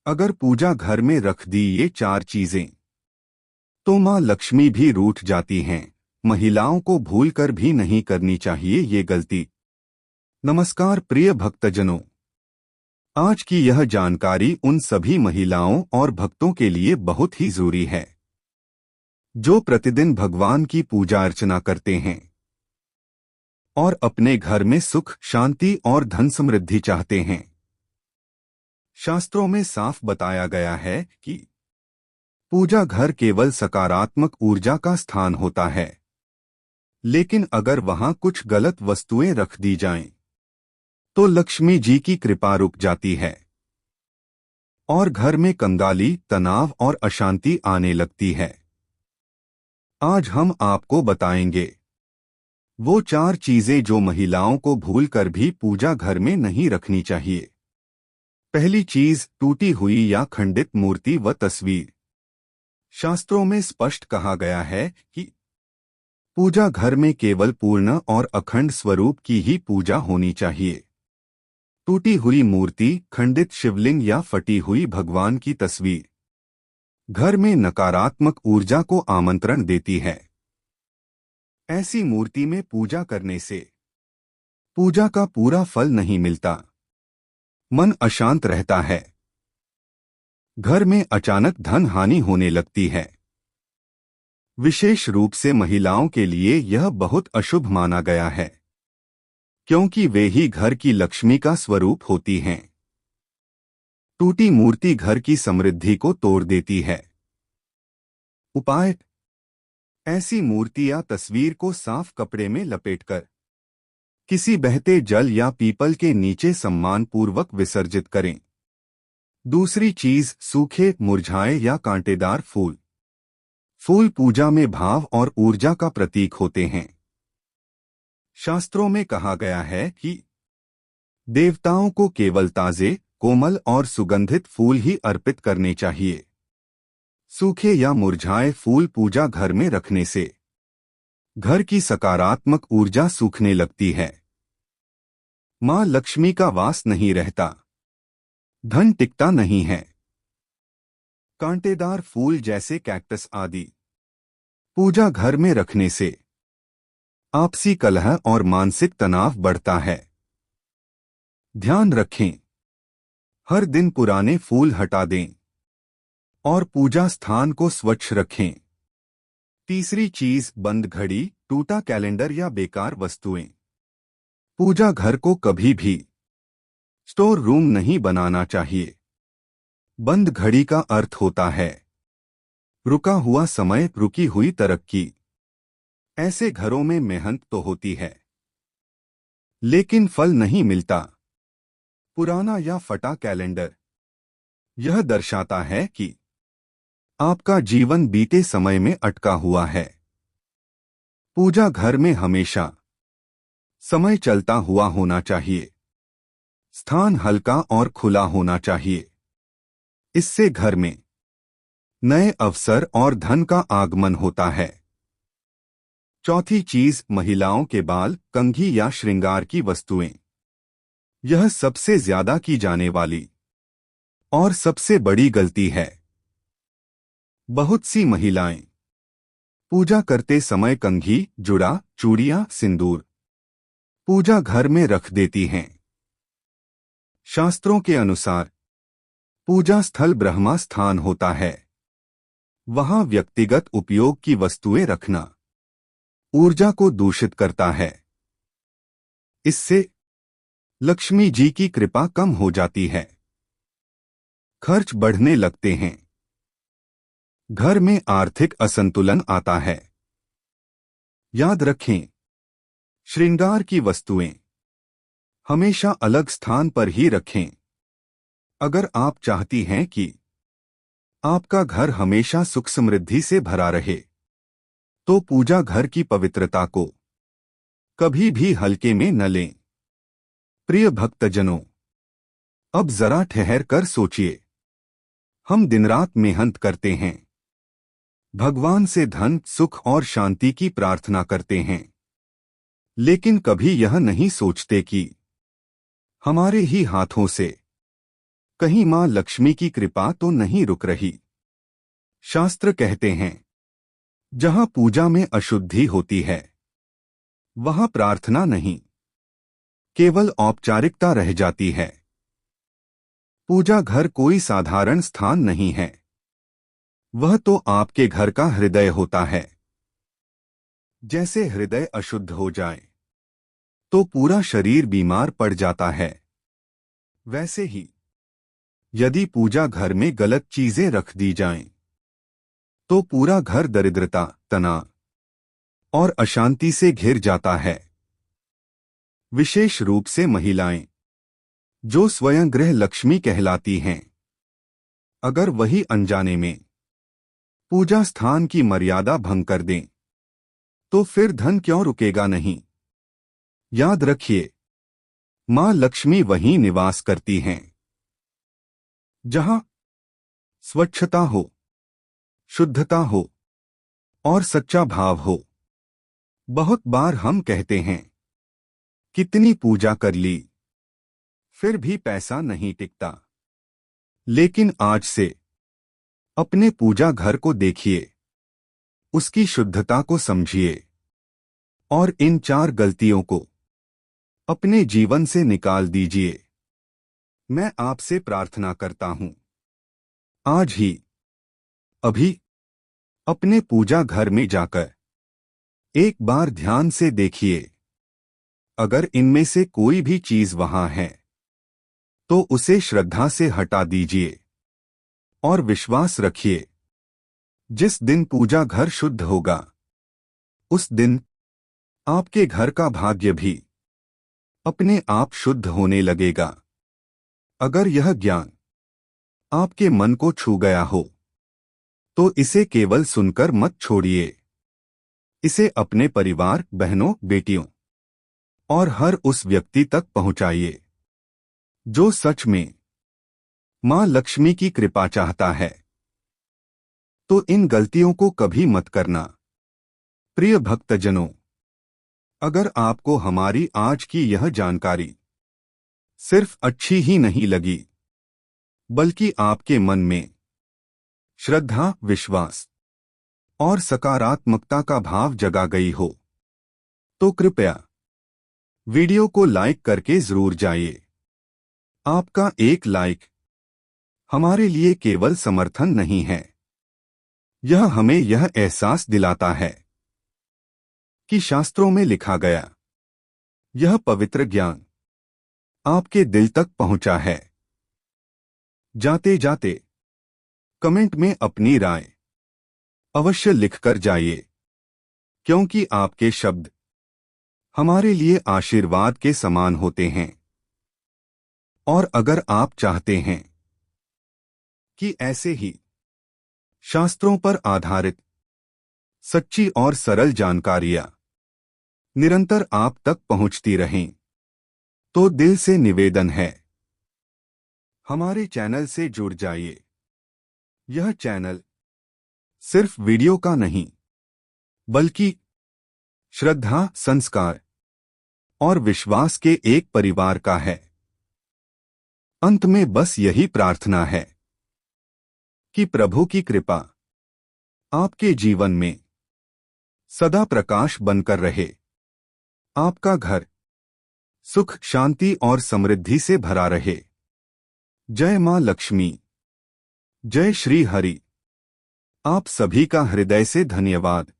अगर पूजा घर में रख दी ये चार चीजें तो माँ लक्ष्मी भी रूठ जाती हैं। महिलाओं को भूलकर भी नहीं करनी चाहिए ये गलती। नमस्कार प्रिय भक्तजनों, आज की यह जानकारी उन सभी महिलाओं और भक्तों के लिए बहुत ही जरूरी है जो प्रतिदिन भगवान की पूजा अर्चना करते हैं और अपने घर में सुख, शांति और धन समृद्धि चाहते हैं। शास्त्रों में साफ बताया गया है कि पूजा घर केवल सकारात्मक ऊर्जा का स्थान होता है, लेकिन अगर वहां कुछ गलत वस्तुएं रख दी जाएं, तो लक्ष्मी जी की कृपा रुक जाती है और घर में कंगाली, तनाव और अशांति आने लगती है। आज हम आपको बताएंगे वो चार चीजें जो महिलाओं को भूलकर भी पूजा घर में नहीं रखनी चाहिए। पहली चीज, टूटी हुई या खंडित मूर्ति व तस्वीर। शास्त्रों में स्पष्ट कहा गया है कि पूजा घर में केवल पूर्ण और अखंड स्वरूप की ही पूजा होनी चाहिए। टूटी हुई मूर्ति, खंडित शिवलिंग या फटी हुई भगवान की तस्वीर घर में नकारात्मक ऊर्जा को आमंत्रण देती है। ऐसी मूर्ति में पूजा करने से पूजा का पूरा फल नहीं मिलता, मन अशांत रहता है, घर में अचानक धन हानि होने लगती है। विशेष रूप से महिलाओं के लिए यह बहुत अशुभ माना गया है, क्योंकि वे ही घर की लक्ष्मी का स्वरूप होती हैं। टूटी मूर्ति घर की समृद्धि को तोड़ देती है। उपाय: ऐसी मूर्ति या तस्वीर को साफ कपड़े में लपेटकर किसी बहते जल या पीपल के नीचे सम्मानपूर्वक विसर्जित करें। दूसरी चीज, सूखे, मुरझाए या कांटेदार फूल। फूल पूजा में भाव और ऊर्जा का प्रतीक होते हैं। शास्त्रों में कहा गया है कि देवताओं को केवल ताजे, कोमल और सुगंधित फूल ही अर्पित करने चाहिए। सूखे या मुरझाए फूल पूजा घर में रखने से घर की सकारात्मक ऊर्जा सूखने लगती है, मां लक्ष्मी का वास नहीं रहता, धन टिकता नहीं है। कांटेदार फूल जैसे कैक्टस आदि पूजा घर में रखने से आपसी कलह और मानसिक तनाव बढ़ता है। ध्यान रखें, हर दिन पुराने फूल हटा दें और पूजा स्थान को स्वच्छ रखें। तीसरी चीज, बंद घड़ी, टूटा कैलेंडर या बेकार वस्तुएं। पूजा घर को कभी भी स्टोर रूम नहीं बनाना चाहिए। बंद घड़ी का अर्थ होता है रुका हुआ समय, रुकी हुई तरक्की। ऐसे घरों में मेहनत तो होती है, लेकिन फल नहीं मिलता। पुराना या फटा कैलेंडर यह दर्शाता है कि आपका जीवन बीते समय में अटका हुआ है। पूजा घर में हमेशा समय चलता हुआ होना चाहिए। स्थान हल्का और खुला होना चाहिए। इससे घर में नए अवसर और धन का आगमन होता है। चौथी चीज, महिलाओं के बाल, कंघी या श्रृंगार की वस्तुएं। यह सबसे ज्यादा की जाने वाली और सबसे बड़ी गलती है। बहुत सी महिलाएं पूजा करते समय कंघी, जुड़ा, चूड़ियां, सिंदूर पूजा घर में रख देती हैं। शास्त्रों के अनुसार पूजा स्थल ब्रह्मा स्थान होता है। वहां व्यक्तिगत उपयोग की वस्तुएं रखना ऊर्जा को दूषित करता है। इससे लक्ष्मी जी की कृपा कम हो जाती है, खर्च बढ़ने लगते हैं, घर में आर्थिक असंतुलन आता है। याद रखें, श्रृंगार की वस्तुएं हमेशा अलग स्थान पर ही रखें। अगर आप चाहती हैं कि आपका घर हमेशा सुख समृद्धि से भरा रहे, तो पूजा घर की पवित्रता को कभी भी हल्के में न लें। प्रिय भक्तजनों, अब जरा ठहर कर सोचिए। हम दिन रात मेहनत करते हैं, भगवान से धन, सुख और शांति की प्रार्थना करते हैं, लेकिन कभी यह नहीं सोचते कि हमारे ही हाथों से कहीं मां लक्ष्मी की कृपा तो नहीं रुक रही। शास्त्र कहते हैं, जहां पूजा में अशुद्धि होती है वहां प्रार्थना नहीं, केवल औपचारिकता रह जाती है। पूजा घर कोई साधारण स्थान नहीं है, वह तो आपके घर का हृदय होता है। जैसे हृदय अशुद्ध हो जाए तो पूरा शरीर बीमार पड़ जाता है, वैसे ही यदि पूजा घर में गलत चीजें रख दी जाएं, तो पूरा घर दरिद्रता, तनाव और अशांति से घिर जाता है। विशेष रूप से महिलाएं, जो स्वयं गृह लक्ष्मी कहलाती हैं, अगर वही अनजाने में पूजा स्थान की मर्यादा भंग कर दें, तो फिर धन क्यों रुकेगा नहीं। याद रखिए, मां लक्ष्मी वहीं निवास करती हैं जहां स्वच्छता हो, शुद्धता हो और सच्चा भाव हो। बहुत बार हम कहते हैं, कितनी पूजा कर ली फिर भी पैसा नहीं टिकता। लेकिन आज से अपने पूजा घर को देखिए, उसकी शुद्धता को समझिए और इन 4 गलतियों को अपने जीवन से निकाल दीजिए। मैं आपसे प्रार्थना करता हूं, आज ही, अभी अपने पूजा घर में जाकर एक बार ध्यान से देखिए। अगर इनमें से कोई भी चीज वहां है तो उसे श्रद्धा से हटा दीजिए और विश्वास रखिए, जिस दिन पूजा घर शुद्ध होगा उस दिन आपके घर का भाग्य भी अपने आप शुद्ध होने लगेगा। अगर यह ज्ञान आपके मन को छू गया हो तो इसे केवल सुनकर मत छोड़िए। इसे अपने परिवार, बहनों, बेटियों और हर उस व्यक्ति तक पहुंचाइए जो सच में मां लक्ष्मी की कृपा चाहता है। तो इन गलतियों को कभी मत करना। प्रिय भक्तजनों, अगर आपको हमारी आज की यह जानकारी सिर्फ अच्छी ही नहीं लगी, बल्कि आपके मन में श्रद्धा, विश्वास और सकारात्मकता का भाव जगा गई हो, तो कृपया वीडियो को लाइक करके जरूर जाइए। आपका एक लाइक हमारे लिए केवल समर्थन नहीं है, यह हमें यह एहसास दिलाता है कि शास्त्रों में लिखा गया यह पवित्र ज्ञान आपके दिल तक पहुंचा है। जाते जाते कमेंट में अपनी राय अवश्य लिखकर जाइए, क्योंकि आपके शब्द हमारे लिए आशीर्वाद के समान होते हैं। और अगर आप चाहते हैं कि ऐसे ही शास्त्रों पर आधारित सच्ची और सरल जानकारियां निरंतर आप तक पहुंचती रहें, तो दिल से निवेदन है, हमारे चैनल से जुड़ जाइए। यह चैनल सिर्फ वीडियो का नहीं, बल्कि श्रद्धा, संस्कार और विश्वास के एक परिवार का है। अंत में बस यही प्रार्थना है कि प्रभु की कृपा आपके जीवन में सदा प्रकाश बनकर रहे, आपका घर सुख, शांति और समृद्धि से भरा रहे। जय मां लक्ष्मी, जय श्री हरि। आप सभी का हृदय से धन्यवाद।